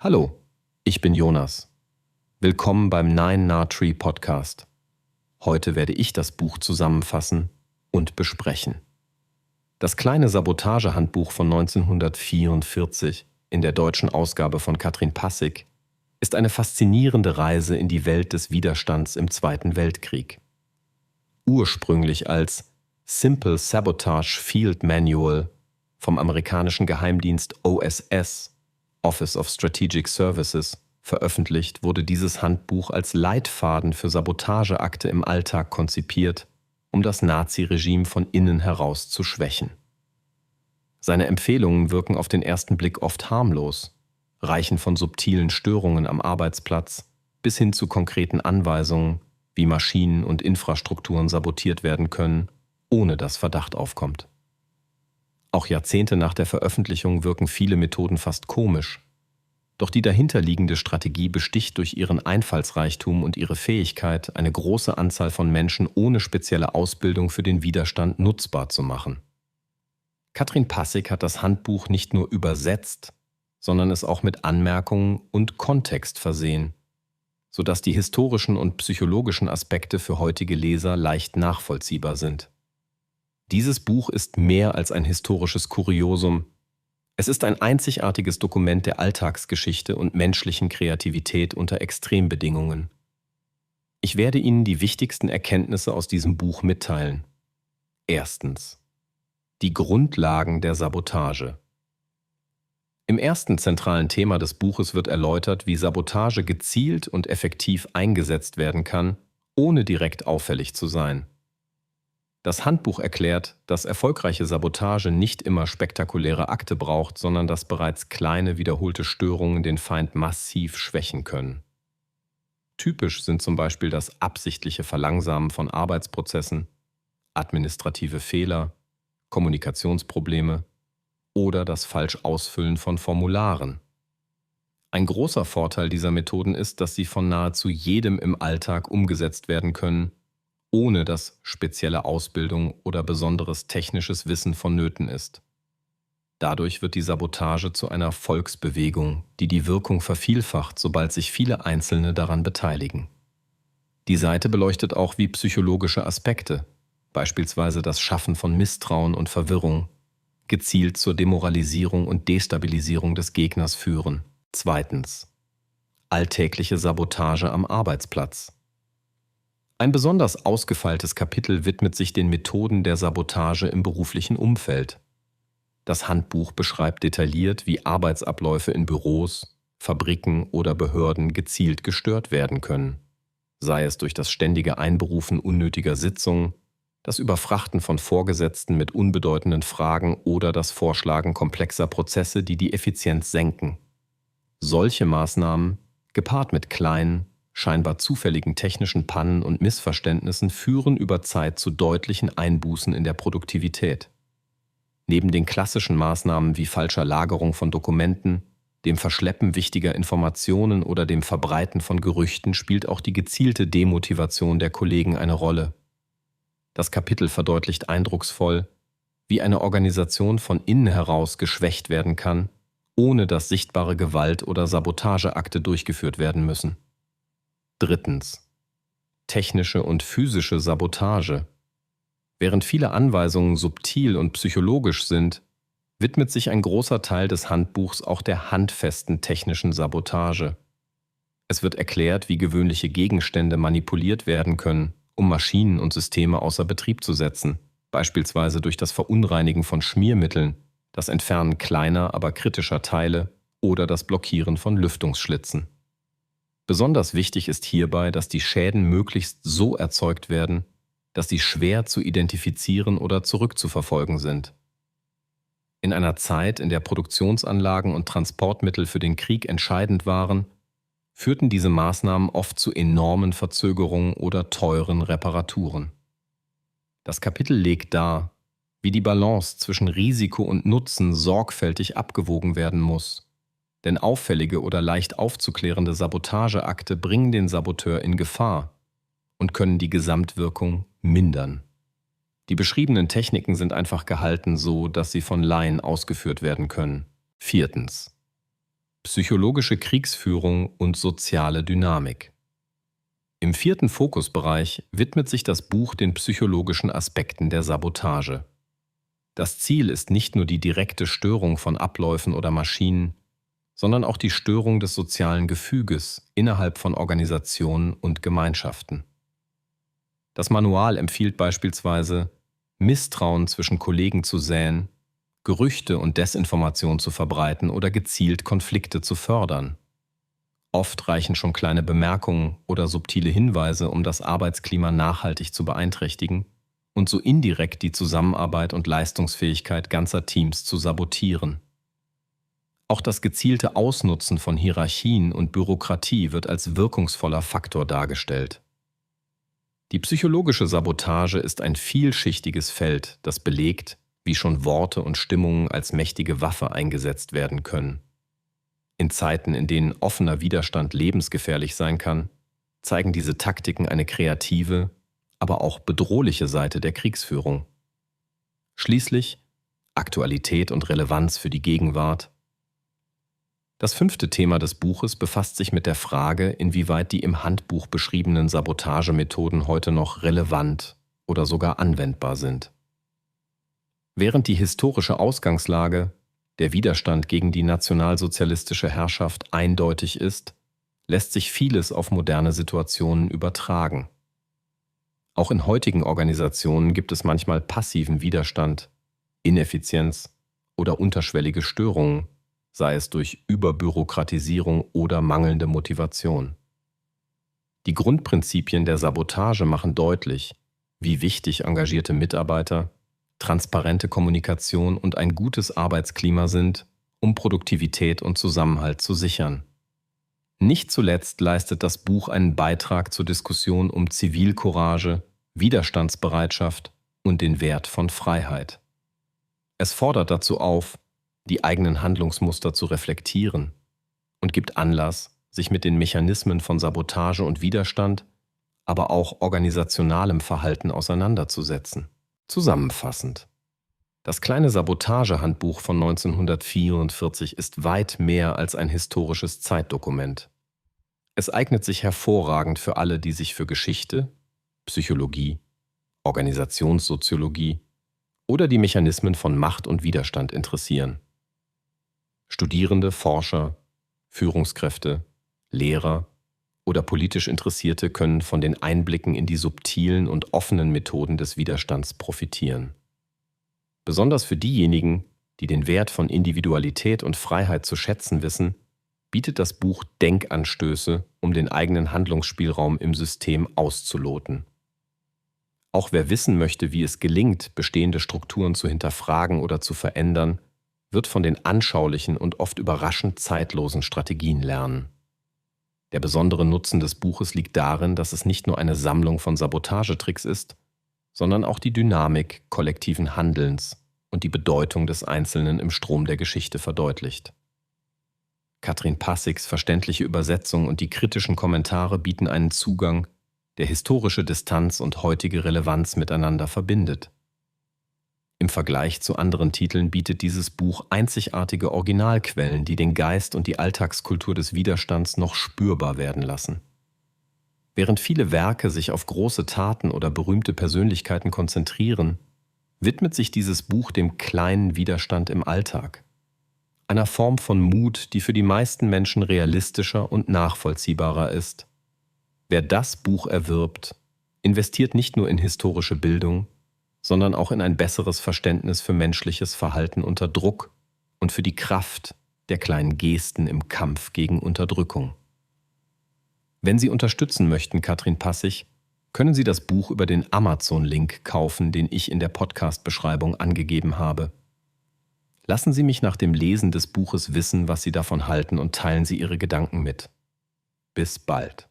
Hallo, ich bin Jonas. Willkommen beim 9na-Tree Podcast. Heute werde ich das Buch zusammenfassen und besprechen. Das kleine Sabotagehandbuch von 1944 in der deutschen Ausgabe von Katrin Passig ist eine faszinierende Reise in die Welt des Widerstands im Zweiten Weltkrieg. Ursprünglich als Simple Sabotage Field Manual vom amerikanischen Geheimdienst OSS, Office of Strategic Services, veröffentlicht, wurde dieses Handbuch als Leitfaden für Sabotageakte im Alltag konzipiert, um das Nazi-Regime von innen heraus zu schwächen. Seine Empfehlungen wirken auf den ersten Blick oft harmlos, reichen von subtilen Störungen am Arbeitsplatz bis hin zu konkreten Anweisungen, wie Maschinen und Infrastrukturen sabotiert werden können, ohne dass Verdacht aufkommt. Auch Jahrzehnte nach der Veröffentlichung wirken viele Methoden fast komisch. Doch die dahinterliegende Strategie besticht durch ihren Einfallsreichtum und ihre Fähigkeit, eine große Anzahl von Menschen ohne spezielle Ausbildung für den Widerstand nutzbar zu machen. Katrin Passig hat das Handbuch nicht nur übersetzt, sondern es auch mit Anmerkungen und Kontext versehen, sodass die historischen und psychologischen Aspekte für heutige Leser leicht nachvollziehbar sind. Dieses Buch ist mehr als ein historisches Kuriosum. Es ist ein einzigartiges Dokument der Alltagsgeschichte und menschlichen Kreativität unter Extrembedingungen. Ich werde Ihnen die wichtigsten Erkenntnisse aus diesem Buch mitteilen. Erstens: Die Grundlagen der Sabotage. Im ersten zentralen Thema des Buches wird erläutert, wie Sabotage gezielt und effektiv eingesetzt werden kann, ohne direkt auffällig zu sein. Das Handbuch erklärt, dass erfolgreiche Sabotage nicht immer spektakuläre Akte braucht, sondern dass bereits kleine, wiederholte Störungen den Feind massiv schwächen können. Typisch sind zum Beispiel das absichtliche Verlangsamen von Arbeitsprozessen, administrative Fehler, Kommunikationsprobleme oder das Falschausfüllen von Formularen. Ein großer Vorteil dieser Methoden ist, dass sie von nahezu jedem im Alltag umgesetzt werden können, ohne dass spezielle Ausbildung oder besonderes technisches Wissen vonnöten ist. Dadurch wird die Sabotage zu einer Volksbewegung, die die Wirkung vervielfacht, sobald sich viele Einzelne daran beteiligen. Die Seite beleuchtet auch, wie psychologische Aspekte, beispielsweise das Schaffen von Misstrauen und Verwirrung, gezielt zur Demoralisierung und Destabilisierung des Gegners führen. Zweitens: Alltägliche Sabotage am Arbeitsplatz. Ein besonders ausgefeiltes Kapitel widmet sich den Methoden der Sabotage im beruflichen Umfeld. Das Handbuch beschreibt detailliert, wie Arbeitsabläufe in Büros, Fabriken oder Behörden gezielt gestört werden können, sei es durch das ständige Einberufen unnötiger Sitzungen, das Überfrachten von Vorgesetzten mit unbedeutenden Fragen oder das Vorschlagen komplexer Prozesse, die die Effizienz senken. Solche Maßnahmen, gepaart mit kleinen, scheinbar zufälligen technischen Pannen und Missverständnissen, führen über Zeit zu deutlichen Einbußen in der Produktivität. Neben den klassischen Maßnahmen wie falscher Lagerung von Dokumenten, dem Verschleppen wichtiger Informationen oder dem Verbreiten von Gerüchten spielt auch die gezielte Demotivation der Kollegen eine Rolle. Das Kapitel verdeutlicht eindrucksvoll, wie eine Organisation von innen heraus geschwächt werden kann, ohne dass sichtbare Gewalt oder Sabotageakte durchgeführt werden müssen. Drittens: Technische und physische Sabotage. Während viele Anweisungen subtil und psychologisch sind, widmet sich ein großer Teil des Handbuchs auch der handfesten technischen Sabotage. Es wird erklärt, wie gewöhnliche Gegenstände manipuliert werden können, um Maschinen und Systeme außer Betrieb zu setzen, beispielsweise durch das Verunreinigen von Schmiermitteln, das Entfernen kleiner, aber kritischer Teile oder das Blockieren von Lüftungsschlitzen. Besonders wichtig ist hierbei, dass die Schäden möglichst so erzeugt werden, dass sie schwer zu identifizieren oder zurückzuverfolgen sind. In einer Zeit, in der Produktionsanlagen und Transportmittel für den Krieg entscheidend waren, führten diese Maßnahmen oft zu enormen Verzögerungen oder teuren Reparaturen. Das Kapitel legt dar, wie die Balance zwischen Risiko und Nutzen sorgfältig abgewogen werden muss. Denn auffällige oder leicht aufzuklärende Sabotageakte bringen den Saboteur in Gefahr und können die Gesamtwirkung mindern. Die beschriebenen Techniken sind einfach gehalten so, dass sie von Laien ausgeführt werden können. Viertens: Psychologische Kriegsführung und soziale Dynamik. Im 4. Fokusbereich widmet sich das Buch den psychologischen Aspekten der Sabotage. Das Ziel ist nicht nur die direkte Störung von Abläufen oder Maschinen, sondern auch die Störung des sozialen Gefüges innerhalb von Organisationen und Gemeinschaften. Das Manual empfiehlt beispielsweise, Misstrauen zwischen Kollegen zu säen, Gerüchte und Desinformation zu verbreiten oder gezielt Konflikte zu fördern. Oft reichen schon kleine Bemerkungen oder subtile Hinweise, um das Arbeitsklima nachhaltig zu beeinträchtigen und so indirekt die Zusammenarbeit und Leistungsfähigkeit ganzer Teams zu sabotieren. Auch das gezielte Ausnutzen von Hierarchien und Bürokratie wird als wirkungsvoller Faktor dargestellt. Die psychologische Sabotage ist ein vielschichtiges Feld, das belegt, wie schon Worte und Stimmungen als mächtige Waffe eingesetzt werden können. In Zeiten, in denen offener Widerstand lebensgefährlich sein kann, zeigen diese Taktiken eine kreative, aber auch bedrohliche Seite der Kriegsführung. Schließlich Aktualität und Relevanz für die Gegenwart. Das 5. Thema des Buches befasst sich mit der Frage, inwieweit die im Handbuch beschriebenen Sabotagemethoden heute noch relevant oder sogar anwendbar sind. Während die historische Ausgangslage, der Widerstand gegen die nationalsozialistische Herrschaft eindeutig ist, lässt sich vieles auf moderne Situationen übertragen. Auch in heutigen Organisationen gibt es manchmal passiven Widerstand, Ineffizienz oder unterschwellige Störungen, sei es durch Überbürokratisierung oder mangelnde Motivation. Die Grundprinzipien der Sabotage machen deutlich, wie wichtig engagierte Mitarbeiter, transparente Kommunikation und ein gutes Arbeitsklima sind, um Produktivität und Zusammenhalt zu sichern. Nicht zuletzt leistet das Buch einen Beitrag zur Diskussion um Zivilcourage, Widerstandsbereitschaft und den Wert von Freiheit. Es fordert dazu auf, die eigenen Handlungsmuster zu reflektieren und gibt Anlass, sich mit den Mechanismen von Sabotage und Widerstand, aber auch organisationalem Verhalten auseinanderzusetzen. Zusammenfassend: Das kleine Sabotagehandbuch von 1944 ist weit mehr als ein historisches Zeitdokument. Es eignet sich hervorragend für alle, die sich für Geschichte, Psychologie, Organisationssoziologie oder die Mechanismen von Macht und Widerstand interessieren. Studierende, Forscher, Führungskräfte, Lehrer oder politisch Interessierte können von den Einblicken in die subtilen und offenen Methoden des Widerstands profitieren. Besonders für diejenigen, die den Wert von Individualität und Freiheit zu schätzen wissen, bietet das Buch Denkanstöße, um den eigenen Handlungsspielraum im System auszuloten. Auch wer wissen möchte, wie es gelingt, bestehende Strukturen zu hinterfragen oder zu verändern, wird von den anschaulichen und oft überraschend zeitlosen Strategien lernen. Der besondere Nutzen des Buches liegt darin, dass es nicht nur eine Sammlung von Sabotagetricks ist, sondern auch die Dynamik kollektiven Handelns und die Bedeutung des Einzelnen im Strom der Geschichte verdeutlicht. Katrin Passigs verständliche Übersetzung und die kritischen Kommentare bieten einen Zugang, der historische Distanz und heutige Relevanz miteinander verbindet. Im Vergleich zu anderen Titeln bietet dieses Buch einzigartige Originalquellen, die den Geist und die Alltagskultur des Widerstands noch spürbar werden lassen. Während viele Werke sich auf große Taten oder berühmte Persönlichkeiten konzentrieren, widmet sich dieses Buch dem kleinen Widerstand im Alltag, einer Form von Mut, die für die meisten Menschen realistischer und nachvollziehbarer ist. Wer das Buch erwirbt, investiert nicht nur in historische Bildung, sondern auch in ein besseres Verständnis für menschliches Verhalten unter Druck und für die Kraft der kleinen Gesten im Kampf gegen Unterdrückung. Wenn Sie unterstützen möchten, Katrin Passig, können Sie das Buch über den Amazon-Link kaufen, den ich in der Podcast-Beschreibung angegeben habe. Lassen Sie mich nach dem Lesen des Buches wissen, was Sie davon halten, und teilen Sie Ihre Gedanken mit. Bis bald.